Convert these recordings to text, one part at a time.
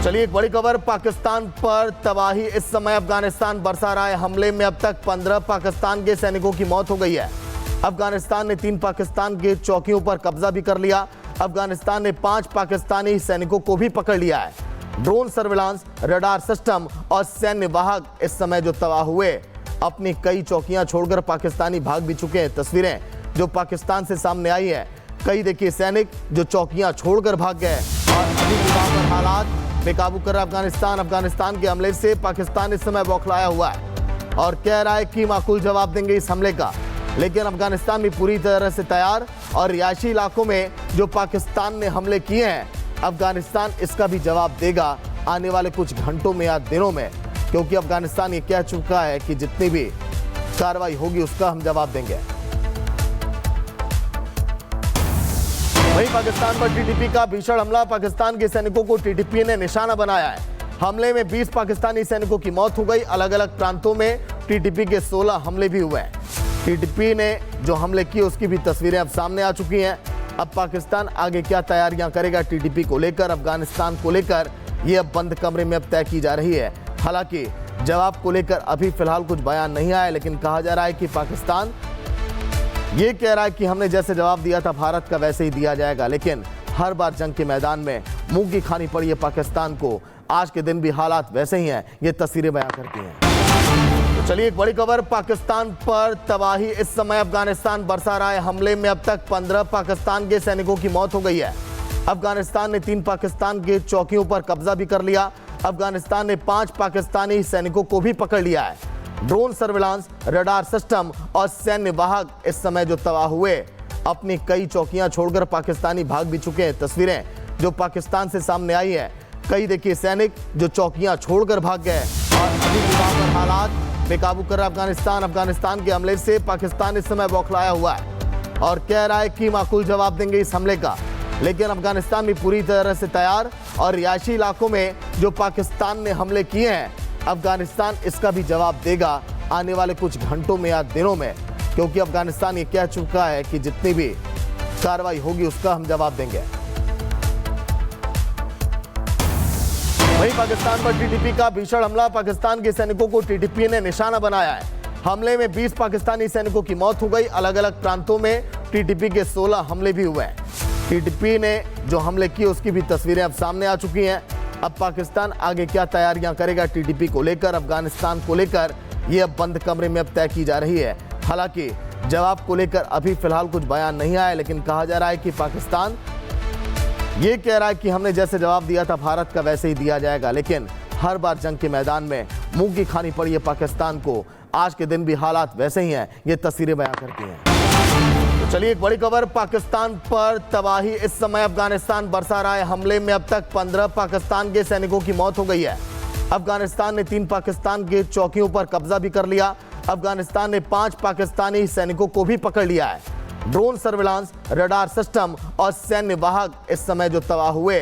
चलिए एक बड़ी खबर, पाकिस्तान पर तबाही। इस समय अफगानिस्तान बरसा रहा है हमले में अब तक 15 पाकिस्तान के सैनिकों की मौत हो गई है। अफगानिस्तान ने 3 पाकिस्तान के चौकियों पर कब्जा भी कर लिया। अफगानिस्तान ने 5 पाकिस्तानी सैनिकों को भी पकड़ लिया है। ड्रोन सर्विलांस, रडार सिस्टम और सैन्य वाहक इस समय जो तबाह हुए, अपनी कई चौकियां छोड़कर पाकिस्तानी भाग भी चुके हैं। तस्वीरें जो पाकिस्तान से सामने आई है, कई देखिए सैनिक जो चौकियां छोड़कर भाग गए और अभी भी वहां पर हालात बेकाबू कर रहा अफगानिस्तान के हमले से पाकिस्तान इस समय बौखलाया हुआ है और कह रहा है कि माकूल जवाब देंगे इस हमले का। लेकिन अफगानिस्तान भी पूरी तरह से तैयार और रिहायशी इलाकों में जो पाकिस्तान ने हमले किए हैं, अफगानिस्तान इसका भी जवाब देगा आने वाले कुछ घंटों में या दिनों में, क्योंकि अफगानिस्तान ये कह चुका है कि जितनी भी कार्रवाई होगी उसका हम जवाब देंगे। वहीं पाकिस्तान पर टीटीपी का भीषण हमला, पाकिस्तान के सैनिकों को टीटीपी ने निशाना बनाया है। हमले में 20 पाकिस्तानी सैनिकों की मौत हो गई। अलग अलग प्रांतों में टीटीपी के 16 हमले भी हुए हैं। टीटीपी ने जो हमले किए उसकी भी तस्वीरें अब सामने आ चुकी हैं। अब पाकिस्तान आगे क्या तैयारियां करेगा टीटीपी को लेकर, अफगानिस्तान को लेकर, ये अब बंद कमरे में अब तय की जा रही है। हालांकि जवाब को लेकर अभी फिलहाल कुछ बयान नहीं आया, लेकिन कहा जा रहा है कि पाकिस्तान ये कह रहा है कि हमने जैसे जवाब दिया था भारत का वैसे ही दिया जाएगा। लेकिन हर बार जंग के मैदान में मुंह की खानी पड़ी है पाकिस्तान को। आज के दिन भी हालात वैसे ही हैं, ये तस्वीरें बयां करती हैं। तो चलिए एक बड़ी खबर, पाकिस्तान पर तबाही। इस समय अफगानिस्तान बरसा रहा है हमले में अब तक 15 पाकिस्तान के सैनिकों की मौत हो गई है। अफगानिस्तान ने 3 पाकिस्तान के चौकियों पर कब्जा भी कर लिया। अफगानिस्तान ने 5 पाकिस्तानी सैनिकों को भी पकड़ लिया है। ड्रोन सर्विलांस, रडार सिस्टम और सैन्य वाहक इस समय जो तबाह हुए, अपनी कई चौकियां छोड़कर पाकिस्तानी भाग भी चुके हैं। तस्वीरें जो पाकिस्तान से सामने आई है, कई देखिए सैनिक जो चौकियां छोड़कर भाग गए और अभी भी वहां पर हालात बेकाबू कर रहा अफगानिस्तान के हमले से पाकिस्तान इस समय बौखलाया हुआ है और कह रहा है कि माकूल जवाब देंगे इस हमले का। लेकिन अफगानिस्तान भी पूरी तरह से तैयार और रिहायशी इलाकों में जो पाकिस्तान ने हमले किए हैं, अफगानिस्तान इसका भी जवाब देगा आने वाले कुछ घंटों में या दिनों में, क्योंकि अफगानिस्तान ये कह चुका है कि जितनी भी कार्रवाई होगी उसका हम जवाब देंगे। वहीं पाकिस्तान पर टीटीपी का भीषण हमला, पाकिस्तान के सैनिकों को टीटीपी ने निशाना बनाया है। हमले में 20 पाकिस्तानी सैनिकों की मौत हो गई। अलग अलग प्रांतों में टीटीपी के 16 हमले भी हुए हैं। टीटीपी ने जो हमले किए उसकी भी तस्वीरें अब सामने आ चुकी हैं। अब पाकिस्तान आगे क्या तैयारियां करेगा टीटीपी को लेकर, अफगानिस्तान को लेकर, ये अब बंद कमरे में अब तय की जा रही है। हालांकि जवाब को लेकर अभी फिलहाल कुछ बयान नहीं आया, लेकिन कहा जा रहा है कि पाकिस्तान ये कह रहा है कि हमने जैसे जवाब दिया था भारत का वैसे ही दिया जाएगा। लेकिन हर बार जंग के मैदान में मुंह की खानी पड़ी है पाकिस्तान को। आज के दिन भी हालात वैसे ही हैं, ये तस्वीरें बयां करती हैं। तो चलिए एक बड़ी खबर, पाकिस्तान पर तबाही। इस समय अफगानिस्तान बरसा रहा है हमले में अब तक 15 पाकिस्तान के सैनिकों की मौत हो गई है। अफगानिस्तान ने 3 पाकिस्तान के चौकियों पर कब्जा भी कर लिया। अफगानिस्तान ने 5 पाकिस्तानी सैनिकों को भी पकड़ लिया है। ड्रोन सर्विलांस, रडार सिस्टम और सैन्य वाहक इस समय जो तबाह हुए,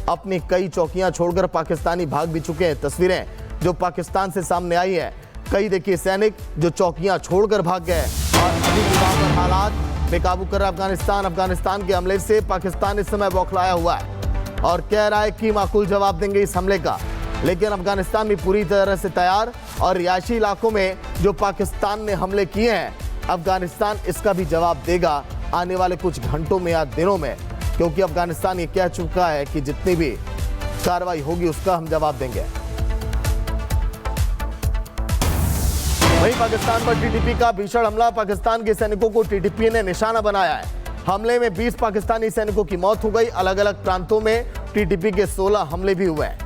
अपनी कई चौकियां छोड़कर पाकिस्तानी भाग भी चुके हैं। तस्वीरें जो पाकिस्तान से सामने आई है, कई देखिए सैनिक जो चौकियां छोड़कर भाग गए और अभी भी वहां पर हालात बेकाबू कर रहा अफगानिस्तान के हमले से पाकिस्तान इस समय बौखलाया हुआ है और कह रहा है कि माकूल जवाब देंगे इस हमले का। लेकिन अफगानिस्तान भी पूरी तरह से तैयार और रिहायशी इलाकों में जो पाकिस्तान ने हमले किए हैं, अफगानिस्तान इसका भी जवाब देगा आने वाले कुछ घंटों में या दिनों में, क्योंकि अफगानिस्तान ये कह चुका है कि जितनी भी कार्रवाई होगी उसका हम जवाब देंगे। वहीं पाकिस्तान पर टीटीपी का भीषण हमला, पाकिस्तान के सैनिकों को टीटीपी ने निशाना बनाया है। हमले में 20 पाकिस्तानी सैनिकों की मौत हो गई। अलग अलग प्रांतों में टीटीपी के 16 हमले भी हुए हैं।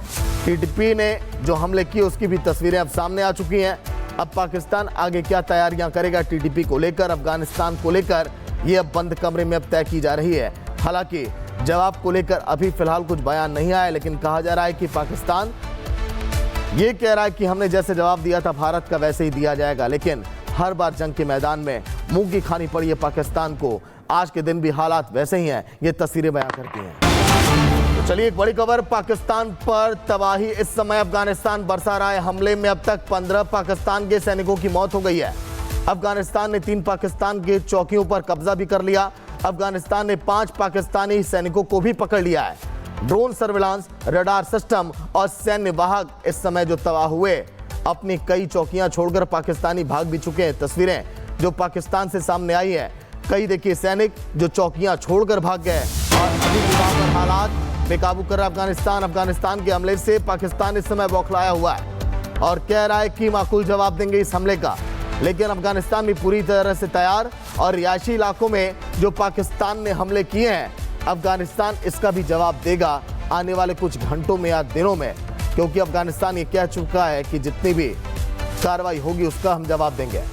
टीटीपी ने जो हमले किए उसकी भी तस्वीरें अब सामने आ चुकी हैं। अब पाकिस्तान आगे क्या तैयारियां करेगा टीटीपी को लेकर, अफगानिस्तान को लेकर, ये अब बंद कमरे में अब तय की जा रही है। हालांकि जवाब को लेकर अभी फिलहाल कुछ बयान नहीं आया, लेकिन कहा जा रहा है कि पाकिस्तान ये कह रहा है कि हमने जैसे जवाब दिया था भारत का वैसे ही दिया जाएगा। लेकिन हर बार जंग के मैदान में मुंह की खानी पड़ी है पाकिस्तान को। आज के दिन भी हालात वैसे ही हैं, ये तस्वीरें बयां करती हैं। तो चलिए एक बड़ी खबर, पाकिस्तान पर तबाही। इस समय अफगानिस्तान बरसा रहा है हमले में अब तक 15 पाकिस्तान के सैनिकों की मौत हो गई है। अफगानिस्तान ने 3 पाकिस्तान के चौकियों पर कब्जा भी कर लिया। अफगानिस्तान ने 5 पाकिस्तानी सैनिकों को भी पकड़ लिया है। ड्रोन सर्विलांस, रडार सिस्टम और सैन्य वाहक इस समय जो तबाह हुए, अपनी कई चौकियां छोड़कर पाकिस्तानी भाग भी चुके हैं। तस्वीरें जो पाकिस्तान से सामने आई है, कई देखिए सैनिक जो चौकियां छोड़कर भाग गए और अभी भी वहां पर हालात बेकाबू कर अफगानिस्तान। अफगानिस्तान के हमले से पाकिस्तान इस समय बौखलाया हुआ है और कह रहा है कि माकूल जवाब देंगे इस हमले का, लेकिन अफगानिस्तान भी पूरी तरह से तैयार और रिहायशी इलाकों में जो पाकिस्तान ने हमले किए हैं, अफगानिस्तान इसका भी जवाब देगा आने वाले कुछ घंटों में या दिनों में, क्योंकि अफगानिस्तान ये कह चुका है कि जितनी भी कार्रवाई होगी उसका हम जवाब देंगे।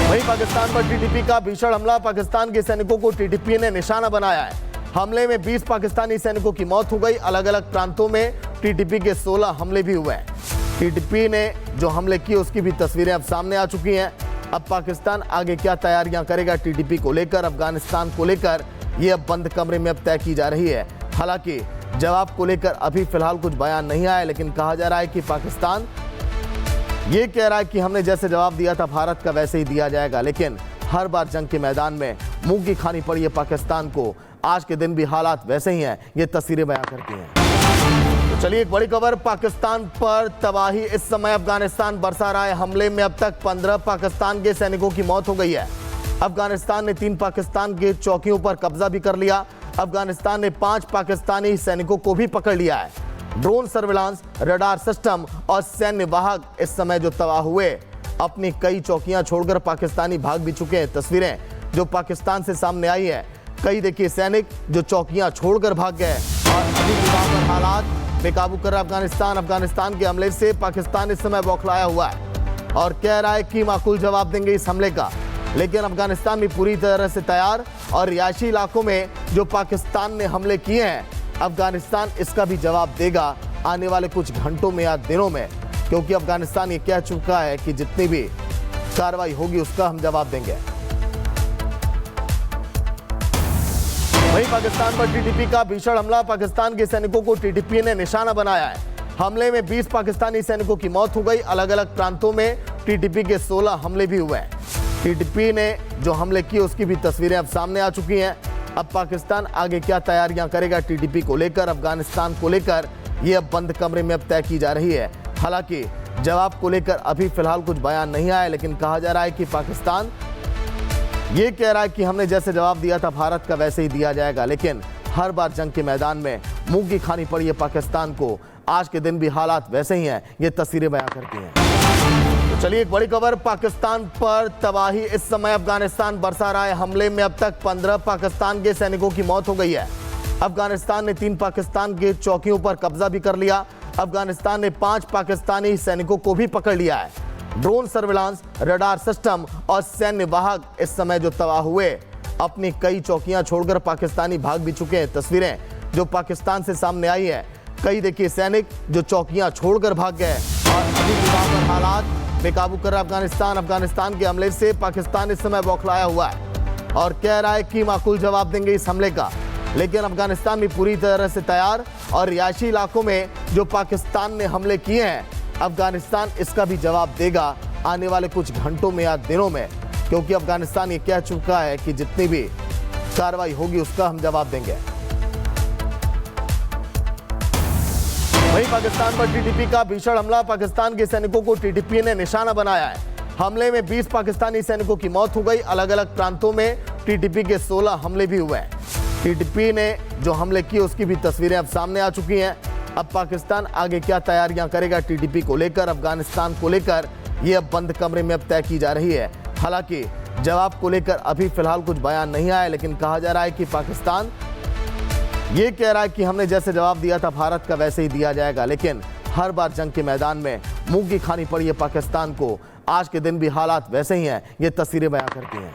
वहीं पाकिस्तान पर टीटीपी का भीषण हमला, पाकिस्तान के सैनिकों को टीटीपी ने निशाना बनाया है। हमले में 20 पाकिस्तानी सैनिकों की मौत हो गई। अलग अलग प्रांतों में टीटीपी के 16 हमले भी हुए हैं। टीटीपी ने जो हमले किए उसकी भी तस्वीरें अब सामने आ चुकी हैं। अब पाकिस्तान आगे क्या तैयारियां करेगा टीटीपी को लेकर, अफगानिस्तान को लेकर, ये अब बंद कमरे में अब तय की जा रही है। हालांकि जवाब को लेकर अभी फिलहाल कुछ बयान नहीं आया, लेकिन कहा जा रहा है कि पाकिस्तान ये कह रहा है कि हमने जैसे जवाब दिया था भारत का वैसे ही दिया जाएगा, लेकिन हर बार जंग के मैदान में मुंह की खानी पड़ी है पाकिस्तान को। आज के दिन भी हालात वैसे ही हैं, ये तस्वीरें बयां करती हैं। तो चलिए एक बड़ी खबर, पाकिस्तान पर तबाही इस समय अफगानिस्तान बरसा रहा है। हमले में अब तक 15 पाकिस्तान के सैनिकों की मौत हो गई है। अफगानिस्तान ने 3 पाकिस्तान के चौकियों पर कब्जा भी कर लिया। अफगानिस्तान ने 5 पाकिस्तानी सैनिकों को भी पकड़ लिया है। ड्रोन सर्विलांस, रडार सिस्टम और सैन्य वाहक इस समय जो तबाह हुए, अपनी कई चौकियां छोड़कर पाकिस्तानी भाग भी चुके हैं। तस्वीरें जो पाकिस्तान से सामने आई है, कई देखिए सैनिक जो चौकियां छोड़कर भाग गए और अभी भी वहां पर हालात बेकाबू कर अफगानिस्तान। अफगानिस्तान के हमले से पाकिस्तान इस समय बौखलाया हुआ है और कह रहा है कि माकूल जवाब देंगे इस हमले का, लेकिन अफगानिस्तान भी पूरी तरह से तैयार और रिहायशी इलाकों में जो पाकिस्तान ने हमले किए हैं, अफगानिस्तान इसका भी जवाब देगा आने वाले कुछ घंटों में या दिनों में, क्योंकि अफगानिस्तान ये कह चुका है कि जितनी भी कार्रवाई होगी उसका हम जवाब देंगे। वहीं पाकिस्तान पर टीटीपी का भीषण हमला, पाकिस्तान के सैनिकों को टीटीपी ने निशाना बनाया है। हमले में 20 पाकिस्तानी सैनिकों की मौत हो गई। अलग अलग प्रांतों में टीटीपी के 16 हमले भी हुए हैं। टीटीपी ने जो हमले किए उसकी भी तस्वीरें अब सामने आ चुकी हैं। अब पाकिस्तान आगे क्या तैयारियां करेगा टीटीपी को लेकर, अफगानिस्तान को लेकर, ये अब बंद कमरे में अब तय की जा रही है। हालांकि जवाब को लेकर अभी फिलहाल कुछ बयान नहीं आया, लेकिन कहा जा रहा है कि पाकिस्तान ये कह रहा है कि हमने जैसे जवाब दिया था भारत का वैसे ही दिया जाएगा, लेकिन हर बार जंग के मैदान में मुंह की खानी पड़ी है पाकिस्तान को। आज के दिन भी हालात वैसे ही हैं, ये तस्वीरें बयां करती हैं। तो चलिए एक बड़ी खबर, पाकिस्तान पर तबाही इस समय अफगानिस्तान बरसा रहा है। हमले में अब तक 15 पाकिस्तान के सैनिकों की मौत हो गई है। अफगानिस्तान ने 3 पाकिस्तान के चौकियों पर कब्जा भी कर लिया। अफगानिस्तान ने 5 पाकिस्तानी सैनिकों को भी पकड़ लिया है। ड्रोन सर्विलांस, रडार सिस्टम और सैन्य वाहक इस समय जो तबाह हुए, अपनी कई चौकियां छोड़कर पाकिस्तानी भाग भी चुके हैं। तस्वीरें जो पाकिस्तान से सामने आई है, कई देखिए सैनिक जो चौकियां छोड़कर भाग गए और अभी भी वहां पर हालात बेकाबू कर अफगानिस्तान के हमले से पाकिस्तान इस समय बौखलाया हुआ है और कह रहा है कि माकूल जवाब देंगे इस हमले का, लेकिन अफगानिस्तान भी पूरी तरह से तैयार और रिहायशी इलाकों में जो पाकिस्तान ने हमले किए हैं, अफगानिस्तान इसका भी जवाब देगा आने वाले कुछ घंटों में या दिनों में, क्योंकि अफगानिस्तान ये कह चुका है कि जितनी भी कार्रवाई होगी उसका हम जवाब देंगे। वहीं पाकिस्तान पर टीटीपी का भीषण हमला, पाकिस्तान के सैनिकों को टीटीपी ने निशाना बनाया है। हमले में 20 पाकिस्तानी सैनिकों की मौत हो गई। अलग अलग प्रांतों में टीटीपी के 16 हमले भी हुए हैं। टीटीपी ने जो हमले किए उसकी भी तस्वीरें अब सामने आ चुकी हैं। अब पाकिस्तान आगे क्या तैयारियां करेगा टीटीपी को लेकर, अफगानिस्तान को लेकर, ये अब बंद कमरे में अब तय की जा रही है। हालांकि जवाब को लेकर अभी फिलहाल कुछ बयान नहीं आया, लेकिन कहा जा रहा है कि पाकिस्तान ये कह रहा है कि हमने जैसे जवाब दिया था भारत का वैसे ही दिया जाएगा, लेकिन हर बार जंग के मैदान में मुंह की खानी पड़ी है पाकिस्तान को। आज के दिन भी हालात वैसे ही हैं, ये तस्वीरें बयां करती हैं।